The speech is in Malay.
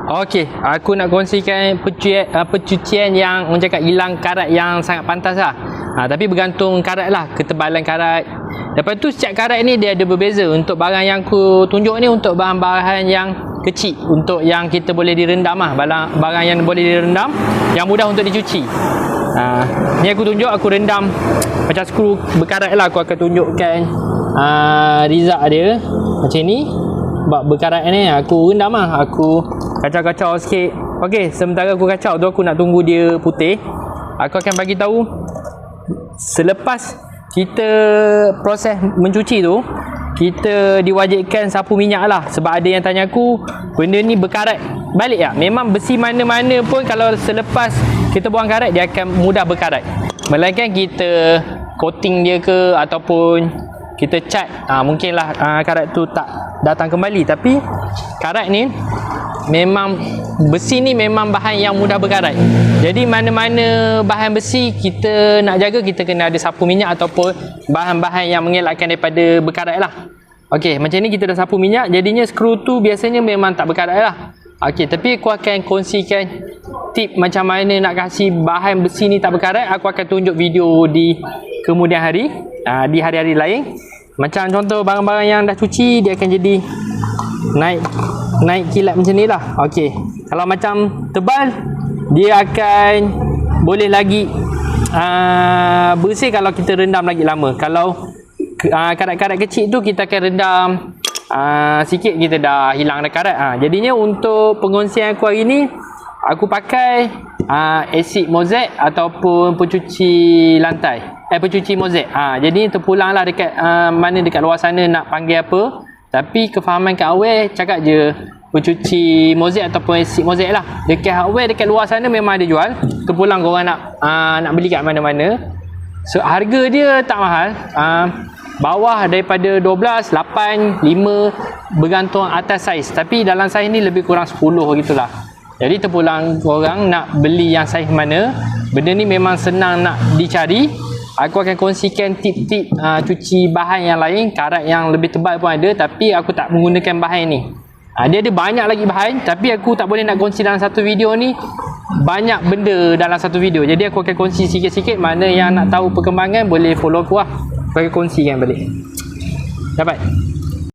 Okey, aku nak kongsikan pencucian yang orang cakap hilang karat yang sangat pantas lah. Tapi bergantung karat lah, ketebalan karat. Lepas tu setiap karat ni dia ada berbeza. Untuk barang yang aku tunjuk ni untuk bahan-bahan yang kecil, untuk yang kita boleh direndam lah. Barang yang boleh direndam, yang mudah untuk dicuci. Ni aku tunjuk, aku rendam macam skru berkarat lah. Aku akan tunjukkan result dia macam ni. Berkarat ni aku rendam lah, aku kacau-kacau sikit. Okey, sementara aku kacau tu, aku nak tunggu dia putih. Aku akan bagi tahu selepas kita proses mencuci tu, kita diwajibkan sapu minyak lah. Sebab ada yang tanya aku, benda ni berkarat balik tak? Memang besi mana-mana pun kalau selepas kita buang karat, dia akan mudah berkarat. Melainkan kita coating dia ke ataupun kita cat, mungkinlah karat tu tak datang kembali. Tapi karat ni memang, besi ni memang bahan yang mudah berkarat. Jadi mana-mana bahan besi kita nak jaga, kita kena ada sapu minyak ataupun bahan-bahan yang mengelakkan daripada berkarat lah. Okey, macam ni kita dah sapu minyak, jadinya skru tu biasanya memang tak berkarat lah. Okey, tapi aku akan kongsikan tip macam mana nak kasih bahan besi ni tak berkarat. Aku akan tunjuk video di kemudian hari, di hari-hari lain. Macam contoh barang-barang yang dah cuci, dia akan jadi naik kilat macam ni lah. Okey, kalau macam tebal, dia akan boleh lagi bersih kalau kita rendam lagi lama. Kalau karat-karat kecil tu kita akan rendam sikit, kita dah hilang dah karat. Jadinya untuk pengongsian aku hari ni, aku pakai asid mosaic ataupun pencuci lantai, pencuci mosaic. Jadi terpulang lah dekat mana dekat luar sana nak panggil apa. Tapi kefahaman kat awal cakap je pencuci mosaic ataupun asid mosaic lah. Dekat hardware dekat luar sana memang ada jual. Terpulang korang nak beli kat mana-mana. So harga dia tak mahal. Bawah daripada 12, 8, 5 bergantung atas saiz. Tapi dalam saiz ni lebih kurang 10 gitulah. Jadi terpulang korang nak beli yang saiz mana. Benda ni memang senang nak dicari. Aku akan kongsikan tip-tip cuci bahan yang lain. Karat yang lebih tebal pun ada, tapi aku tak menggunakan bahan ni. Dia ada banyak lagi bahan, tapi aku tak boleh nak kongsi dalam satu video ni. Banyak benda dalam satu video. Jadi aku akan kongsi sikit-sikit. Mana yang nak tahu perkembangan boleh follow aku lah. Aku akan kongsikan balik. Dapat?